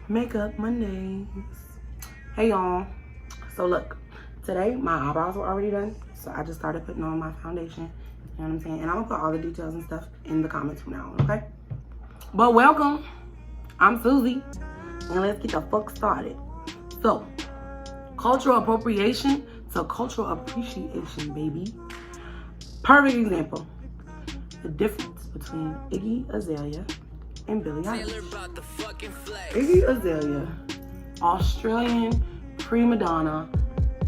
Makeup Mondays. Hey y'all. So look, today my eyebrows were already done, so I just started putting on my foundation. You know what I'm saying? And I'm gonna put all the details and stuff in the comments from now on, okay? But welcome. I'm Susie, and let's get the fuck started. So, cultural appropriation to cultural appreciation, baby. Perfect example. The difference between Iggy Azalea and Billie Eilish. Iggy Azalea, Australian prima donna,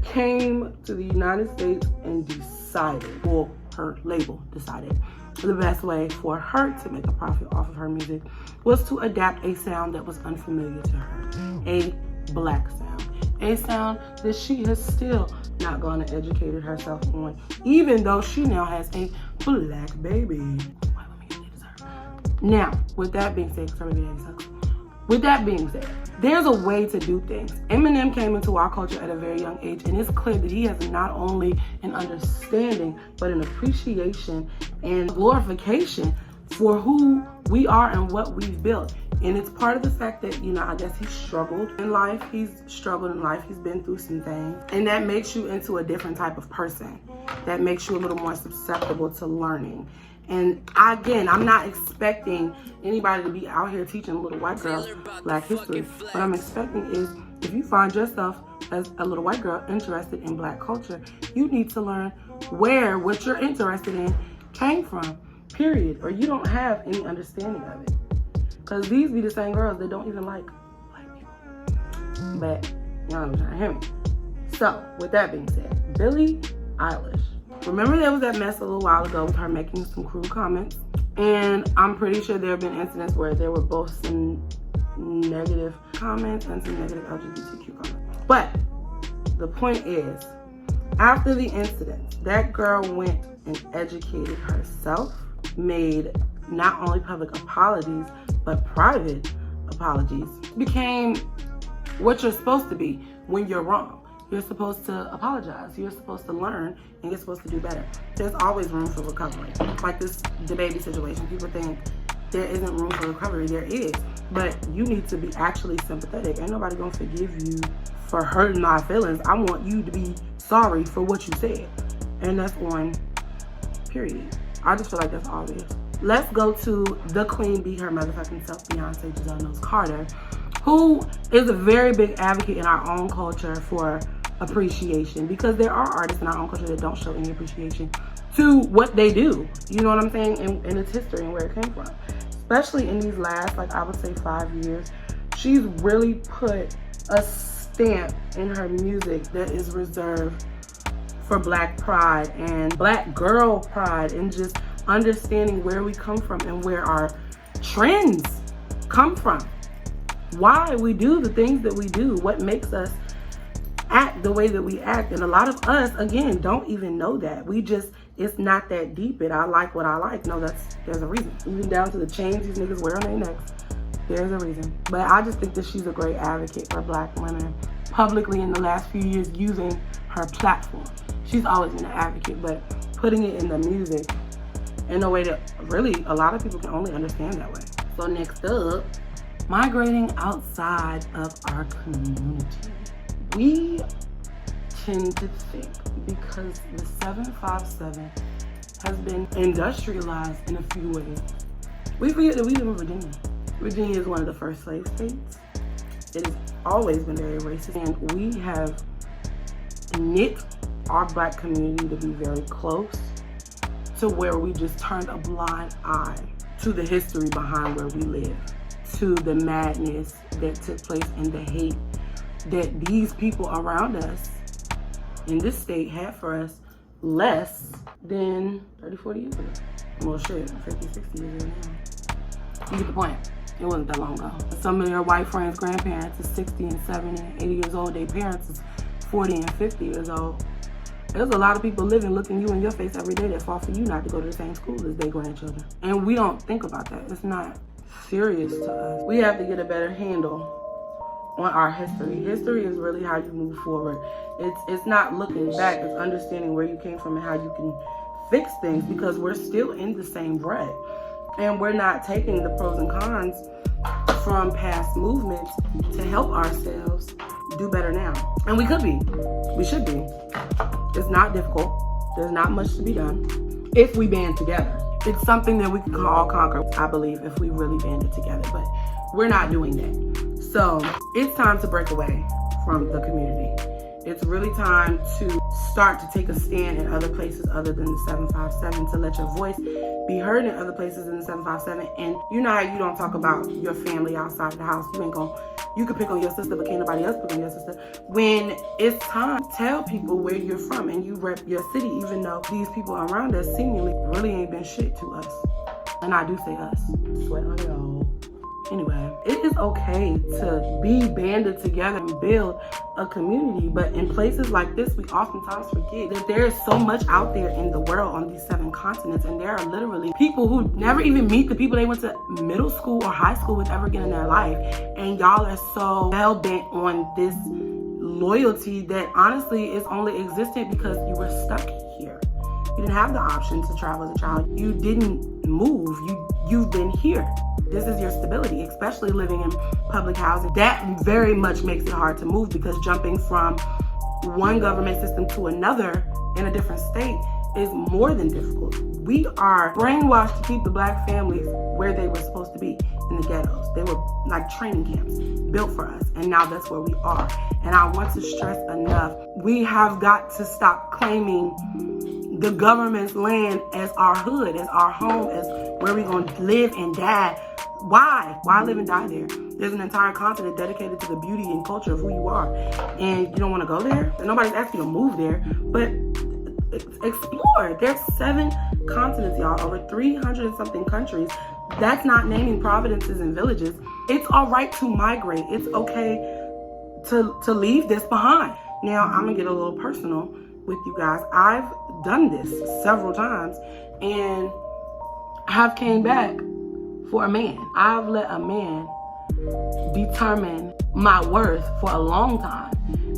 came to the United States and decided, well, her label decided, the best way for her to make a profit off of her music was to adapt a sound that was unfamiliar to her, a black sound, a sound that she has still not gone and educated herself on, even though she now has a black baby. Now, with that being said, there's a way to do things. Eminem came into our culture at a very young age, and it's clear that he has not only an understanding, but an appreciation and glorification for who we are and what we've built. And it's part of the fact that, you know, I guess he's struggled in life. He's been through some things. And that makes you into a different type of person. That makes you a little more susceptible to learning. And again, I'm not expecting anybody to be out here teaching little white girls Black history. What I'm expecting is, if you find yourself as a little white girl interested in Black culture, you need to learn where what you're interested in came from, period. Or you don't have any understanding of it. Because these be the same girls that don't even like Black people. But y'all know trying to hear me. So, with that being said, Billie Eilish. Remember there was that mess a little while ago with her making some crude comments? And I'm pretty sure there have been incidents where there were both some negative comments and some negative LGBTQ comments. But the point is, after the incident, that girl went and educated herself, made not only public apologies, but private apologies. Became what you're supposed to be when you're wrong. You're supposed to apologize. You're supposed to learn, and you're supposed to do better. There's always room for recovery. Like this DaBaby situation, people think there isn't room for recovery. There is, but you need to be actually sympathetic. Ain't nobody gonna forgive you for hurting my feelings. I want you to be sorry for what you said, and that's on period. I just feel like that's obvious. Let's go to the queen, be her motherfucking self, Beyonce Giselle Knowles Carter, who is a very big advocate in our own culture for appreciation, because there are artists in our own culture that don't show any appreciation to what they do. You know what I'm saying? And its history and where it came from. Especially in these last, like I would say 5 years, she's really put a stamp in her music that is reserved for Black pride and Black girl pride, and just understanding where we come from and where our trends come from. Why we do the things that we do, what makes us act the way that we act. And a lot of us, again, don't even know that. We just, it's not that deep. I like what I like. No, there's a reason. Even down to the chains these niggas wear on their necks, there's a reason. But I just think that she's a great advocate for Black women publicly in the last few years, using her platform. She's always been an advocate, but putting it in the music in a way that really a lot of people can only understand that way. So next up, migrating outside of our community. We tend to think because the 757 has been industrialized in a few ways, we forget that we live in Virginia. Virginia is one of the first slave states. It has always been very racist, and we have knit our Black community to be very close to where we just turned a blind eye to the history behind where we live, to the madness that took place and the hate that these people around us in this state had for us less than 30, 40 years ago. Well, shit, 50, 60 years ago now. You get the point. It wasn't that long ago. Some of their white friends' grandparents is 60 and 70 and 80 years old. Their parents is 40 and 50 years old. There's a lot of people living looking you in your face every day that fought for you not to go to the same school as their grandchildren. And we don't think about that. It's not serious to us. We have to get a better handle on our history. History is really how you move forward. It's not looking back, it's understanding where you came from and how you can fix things, because we're still in the same bread. And we're not taking the pros and cons from past movements to help ourselves do better now. And we could be. We should be. It's not difficult. There's not much to be done if we band together. It's something that we can all conquer, I believe, if we really banded together, but we're not doing that. So it's time to break away from the community. It's really time to start to take a stand in other places other than the 757, to let your voice be heard in other places than the 757. And you know how you don't talk about your family outside of the house. You can pick on your sister, but can't nobody else pick on your sister. When it's time, tell people where you're from and you rep your city, even though these people around us seemingly really ain't been shit to us. And I do say us. Sweat on y'all. Anyway, it is okay to be banded together and build a community, but in places like this, we oftentimes forget that there is so much out there in the world on these 7 continents, and there are literally people who never even meet the people they went to middle school or high school with ever again in their life, and y'all are so hell-bent on this loyalty that honestly is only existent because you were stuck here. You didn't have the option to travel as a child. You didn't move. You've been here. This is your stability, especially living in public housing. That very much makes it hard to move, because jumping from one government system to another in a different state is more than difficult. We are brainwashed to keep the Black families where they were supposed to be, in the ghettos. They were like training camps built for us, and now that's where we are. And I want to stress enough, we have got to stop claiming the government's land as our hood, as our home, as where we're going to live and die. Why? Why live and die there? There's an entire continent dedicated to the beauty and culture of who you are. And you don't want to go there? And nobody's asking you to move there, but explore. There's 7 continents, y'all, over 300 and something countries. That's not naming provinces and villages. It's all right to migrate. It's okay to leave this behind. Now, I'm going to get a little personal with you guys. I've done this several times and have came back for a man. I've let a man determine my worth for a long time.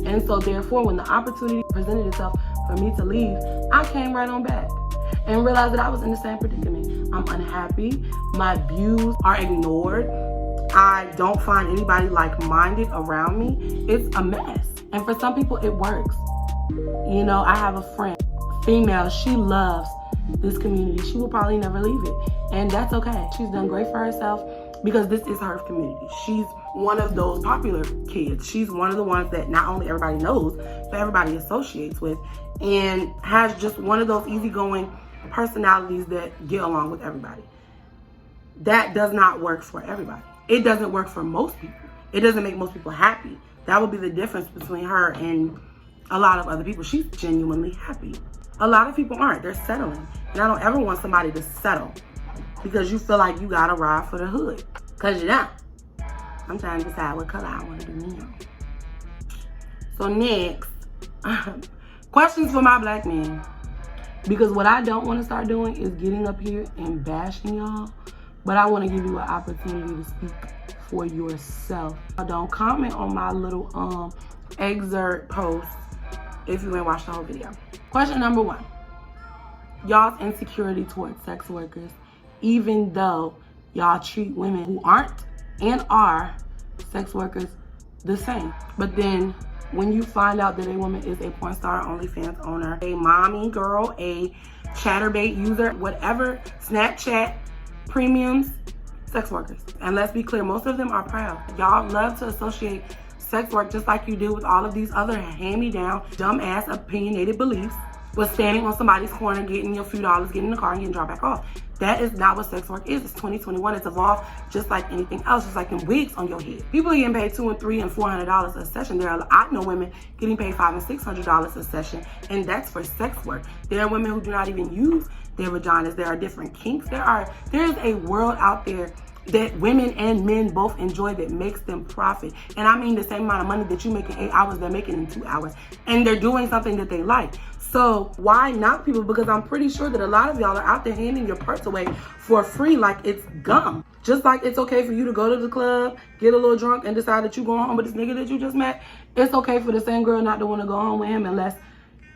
And so therefore, when the opportunity presented itself for me to leave, I came right on back and realized that I was in the same predicament. I'm unhappy. My views are ignored. I don't find anybody like-minded around me. It's a mess. And for some people, it works. You know, I have a friend, female, she loves this community. She will probably never leave it. And that's okay. She's done great for herself because this is her community. She's one of those popular kids. She's one of the ones that not only everybody knows, but everybody associates with, and has just one of those easygoing personalities that get along with everybody. That does not work for everybody. It doesn't work for most people. It doesn't make most people happy. That would be the difference between her and a lot of other people. She's genuinely happy. A lot of people aren't. They're settling. And I don't ever want somebody to settle because you feel like you gotta ride for the hood. Cause you're not. I'm trying to decide what color I want to do now. So next, questions for my Black men. Because what I don't want to start doing is getting up here and bashing y'all. But I want to give you an opportunity to speak for yourself. Don't comment on my little excerpt post if you ain't watched the whole video. Question number 1. Y'all's insecurity towards sex workers, even though y'all treat women who aren't and are sex workers the same. But then when you find out that a woman is a porn star, OnlyFans owner, a mommy girl, a chatterbait user, whatever, Snapchat, premiums, sex workers. And let's be clear, most of them are proud. Y'all love to associate sex work just like you do with all of these other hand-me-down, dumb-ass, opinionated beliefs with standing on somebody's corner, getting your few dollars, getting in the car, and getting dropped back off. That is not what sex work is. It's 2021. It's evolved just like anything else, just like them wigs on your head. People are getting paid $200 and $300 and $400 a session. I know women getting paid $500 and $600 a session, and that's for sex work. There are women who do not even use their vaginas. There are different kinks. There's a world out there that women and men both enjoy that makes them profit. And I mean the same amount of money that you make in 8 hours, they're making in 2 hours. And they're doing something that they like. So why knock people? Because I'm pretty sure that a lot of y'all are out there handing your purse away for free like it's gum. Just like it's okay for you to go to the club, get a little drunk, and decide that you going home with this nigga that you just met. It's okay for the same girl not to want to go home with him unless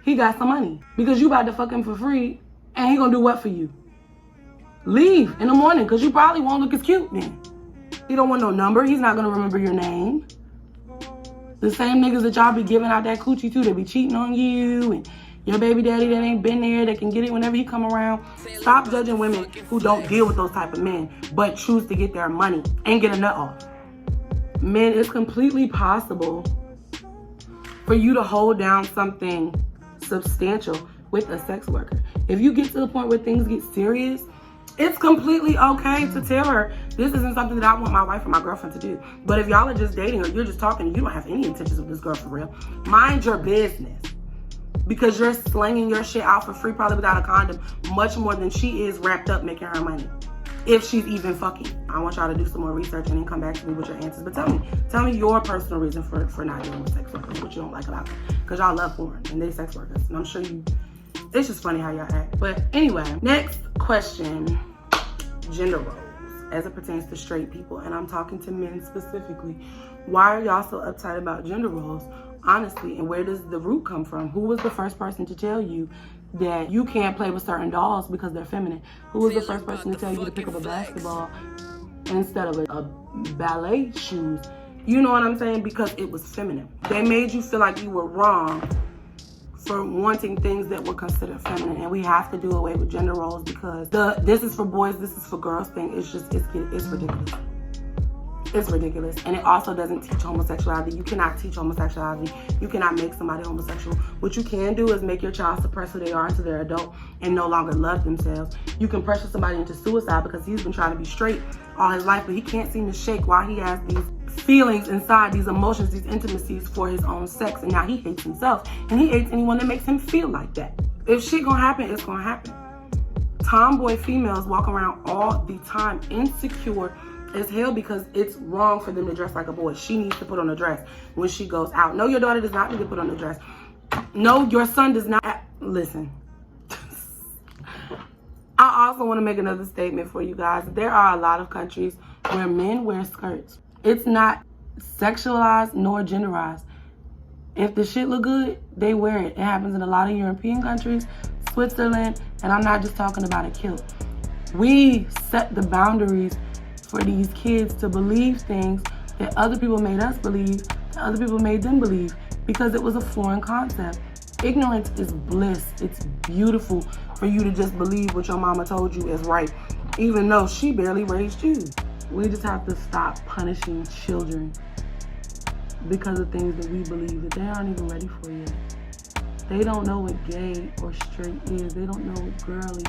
he got some money. Because you about to fuck him for free, and he gonna do what for you? Leave in the morning, because you probably won't look as cute then. He don't want no number. He's not gonna remember your name. The same niggas that y'all be giving out that coochie to, they be cheating on you, and your baby daddy that ain't been there, that can get it whenever he come around. Stop judging women who don't deal with those type of men, but choose to get their money and get a nut off. Men, it's completely possible for you to hold down something substantial with a sex worker. If you get to the point where things get serious, it's completely okay to tell her, this isn't something that I want my wife or my girlfriend to do. But if y'all are just dating or you're just talking and you don't have any intentions with this girl for real, mind your business. Because you're slinging your shit out for free, probably without a condom, much more than she is wrapped up making her money. If she's even fucking. I want y'all to do some more research and then come back to me with your answers. But tell me your personal reason for not dealing with sex workers, what you don't like about them. Because y'all love porn and they sex workers. And I'm sure it's just funny how y'all act. But anyway, next question. Gender roles as it pertains to straight people, and I'm talking to men specifically. Why are y'all so uptight about gender roles, honestly, and where does the root come from? Who was the first person to tell you that you can't play with certain dolls because they're feminine? Who was the first person to tell you to pick up a basketball instead of a ballet shoes? You know what I'm saying? Because it was feminine. They made you feel like you were wrong for wanting things that were considered feminine, and we have to do away with gender roles because this is for boys, this is for girls thing. It's ridiculous. It's ridiculous, and it also doesn't teach homosexuality. You cannot teach homosexuality. You cannot make somebody homosexual. What you can do is make your child suppress who they are until they're adult and no longer love themselves. You can pressure somebody into suicide because he's been trying to be straight all his life, but he can't seem to shake why he has these feelings inside, these emotions, these intimacies for his own sex, and now he hates himself, and he hates anyone that makes him feel like that. If shit gonna happen, it's gonna happen. Tomboy females walk around all the time insecure as hell because it's wrong for them to dress like a boy. She needs to put on a dress when she goes out. No, your daughter does not need to put on a dress. No, your son does not. Listen. I also want to make another statement for you guys. There are a lot of countries where men wear skirts. It's not sexualized nor genderized. If the shit look good, they wear it. It happens in a lot of European countries, Switzerland, and I'm not just talking about a kilt. We set the boundaries for these kids to believe things that other people made us believe, that other people made them believe, because it was a foreign concept. Ignorance is bliss. It's beautiful for you to just believe what your mama told you is right, even though she barely raised you. We just have to stop punishing children because of things that we believe that they aren't even ready for yet. They don't know what gay or straight is. They don't know what girly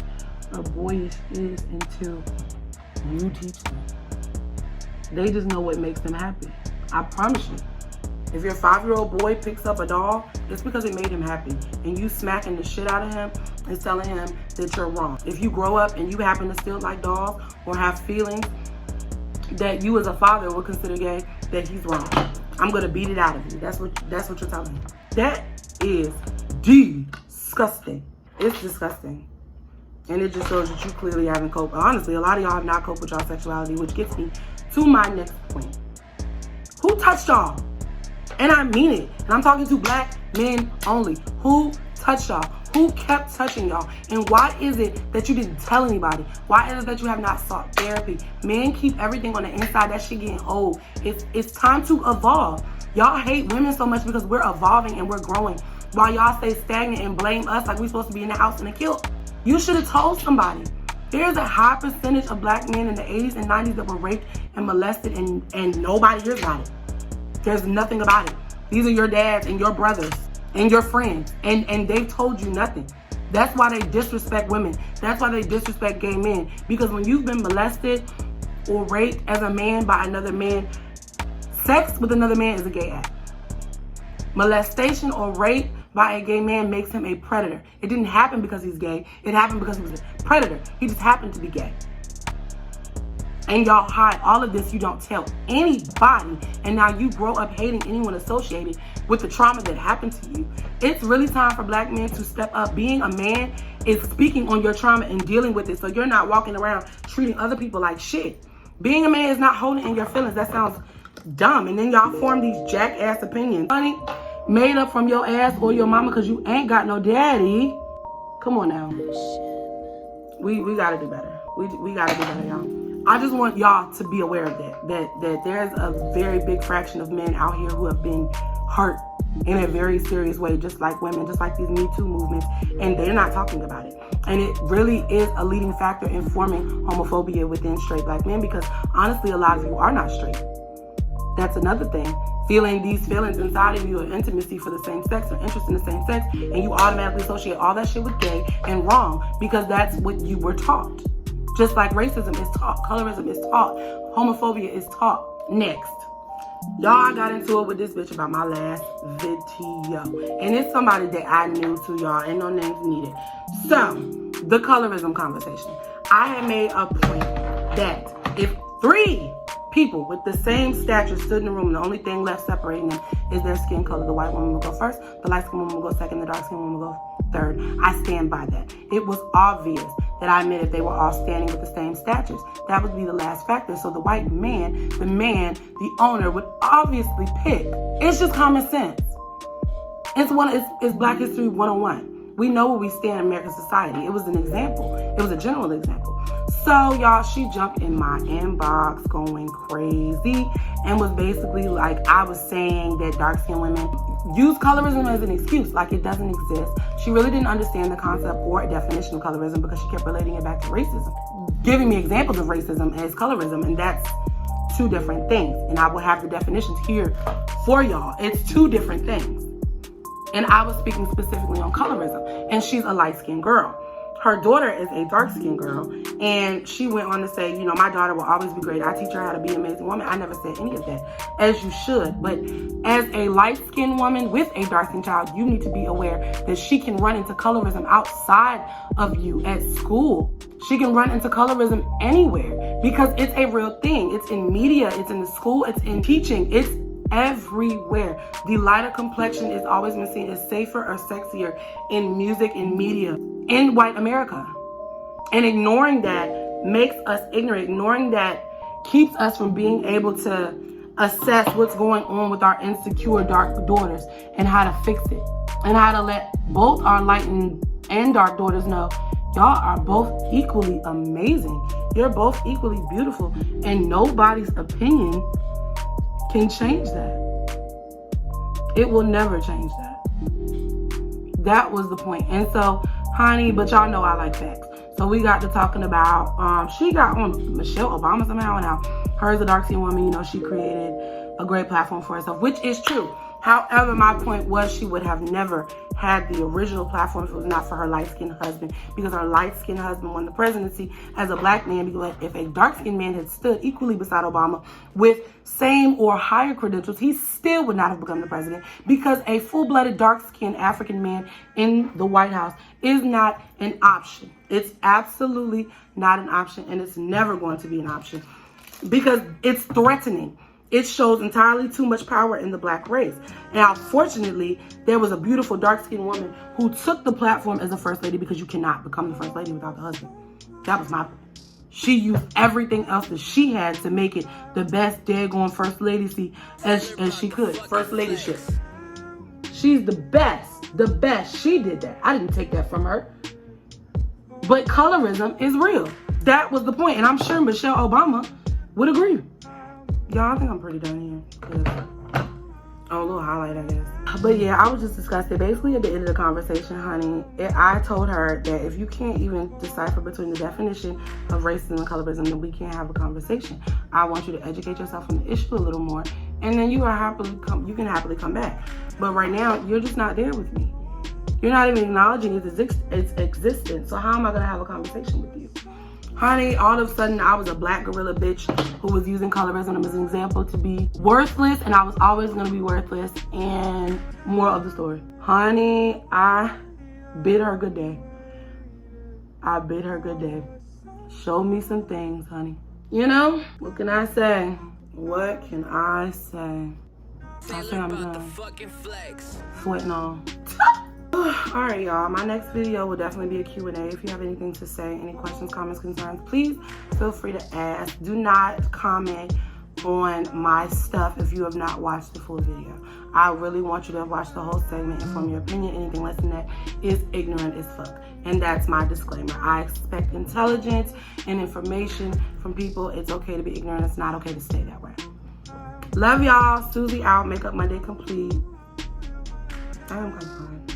or boyish is until you teach them. They just know what makes them happy. I promise you. If your 5-year-old boy picks up a doll, it's because it made him happy. And you smacking the shit out of him is telling him that you're wrong. If you grow up and you happen to still like dolls or have feelings that you as a father would consider gay, that he's wrong. I'm gonna beat it out of you. That's what you're telling me. That is disgusting. It's disgusting. And it just shows that you clearly haven't coped. Honestly, a lot of y'all have not coped with y'all sexuality, which gets me to my next point. Who touched y'all? And I mean it. And I'm talking to black men only. Who touched y'all? Who kept touching y'all? And why is it that you didn't tell anybody? Why is it that you have not sought therapy? Men keep everything on the inside. That shit getting old. It's time to evolve. Y'all hate women so much because we're evolving and we're growing, while y'all stay stagnant and blame us like we're supposed to be in the house in a kilt. You should have told somebody. There's a high percentage of black men in the 80s and 90s that were raped and molested and nobody hears about it. There's nothing about it. These are your dads and your brothers and your friends, and they've told you nothing. That's why they disrespect women. That's why they disrespect gay men. Because when you've been molested or raped as a man by another man, sex with another man is a gay act. Molestation or rape by a gay man makes him a predator. It didn't happen because he's gay. It happened because he was a predator. He just happened to be gay. And y'all hide all of this. You don't tell anybody. And now you grow up hating anyone associated with the trauma that happened to you. It's really time for black men to step up. Being a man is speaking on your trauma and dealing with it, so you're not walking around treating other people like shit. Being a man is not holding in your feelings. That sounds dumb. And then y'all form these jackass opinions. Honey, made up from your ass or your mama because you ain't got no daddy. Come on now. We gotta do better. We gotta do better, y'all. I just want y'all to be aware of that there's a very big fraction of men out here who have been hurt in a very serious way, just like women, just like these Me Too movements, and they're not talking about it. And it really is a leading factor in forming homophobia within straight black men, because honestly, a lot of you are not straight. That's another thing. Feeling these feelings inside of you of intimacy for the same sex or interest in the same sex, and you automatically associate all that shit with gay and wrong, because that's what you were taught. Just like racism is taught, colorism is taught, homophobia is taught. Next. Y'all, I got into it with this bitch about my last video. And it's somebody that I knew too, y'all. Ain't no names needed. So, the colorism conversation. I had made a point that if 3 people with the same stature stood in the room and the only thing left separating them is their skin color, the white woman will go first, the light skin woman will go second, the dark skin woman will go third. I stand by that. It was obvious that I meant if they were all standing with the same statures, that would be the last factor. So the white man, the owner would obviously pick. It's just common sense. It's Black History 101. We know where we stand in American society. It was an example. It was a general example. So y'all, she jumped in my inbox going crazy and was basically like, I was saying that dark-skinned women use colorism as an excuse, like it doesn't exist. She really didn't understand the concept or definition of colorism because she kept relating it back to racism, giving me examples of racism as colorism, and that's 2 different things. And I will have the definitions here for y'all. It's 2 different things. And I was speaking specifically on colorism, and she's a light-skinned girl. Her daughter is a dark-skinned girl, and she went on to say, you know, my daughter will always be great. I teach her how to be an amazing woman. I never said any of that, as you should. But as a light-skinned woman with a dark-skinned child, you need to be aware that she can run into colorism outside of you at school. She can run into colorism anywhere because it's a real thing. It's in media, it's in the school, it's in teaching, it's everywhere. The lighter complexion is always been seen as safer or sexier in music and media in white America. And ignoring that makes us ignorant. Ignoring that keeps us from being able to assess what's going on with our insecure dark daughters and how to fix it. And how to let both our light and dark daughters know y'all are both equally amazing. You're both equally beautiful. And nobody's opinion can change that. It will never change that. That was the point. And so, honey, but y'all know I like facts. So we got to talking about, she got on Michelle Obama somehow, and now her as a dark-skinned woman, you know, she created a great platform for herself, which is true. However, my point was she would have never had the original platform if it was not for her light-skinned husband, because her light-skinned husband won the presidency as a black man, because if a dark-skinned man had stood equally beside Obama with same or higher credentials, he still would not have become the president, because a full-blooded dark-skinned African man in the White House is not an option. It's absolutely not an option, and it's never going to be an option because it's threatening. It shows entirely too much power in the black race. Now, fortunately, there was a beautiful dark-skinned woman who took the platform as the first lady, because you cannot become the first lady without the husband. That was my point. She used everything else that she had to make it the best daggone first lady as she could. First ladyship. She's the best. The best. She did that. I didn't take that from her. But colorism is real. That was the point. And I'm sure Michelle Obama would agree. Y'all, I think I'm pretty done here. Oh, a little highlight, I guess. But yeah, I was just disgusted. Basically, at the end of the conversation, honey, I told her that if you can't even decipher between the definition of racism and colorism, then we can't have a conversation. I want you to educate yourself on the issue a little more, and then you can happily come back. But right now, you're just not there with me. You're not even acknowledging its existence. So how am I gonna have a conversation with you? Honey, all of a sudden, I was a black gorilla bitch who was using colorism as an example to be worthless, and I was always going to be worthless. And moral of the story, honey, I bid her good day. I bid her good day. Show me some things, honey. You know, what can I say? What can I say? I say I'm done. Sweating on. All right, y'all, my next video will definitely be a Q&A. If you have anything to say, any questions, comments, concerns, please feel free to ask. Do not comment on my stuff if you have not watched the full video. I really want you to watch the whole segment and form your opinion. Anything less than that is ignorant as fuck. And that's my disclaimer. I expect intelligence and information from people. It's okay to be ignorant. It's not okay to stay that way. Love y'all. Susie out. Makeup Monday complete. I am kind of fine.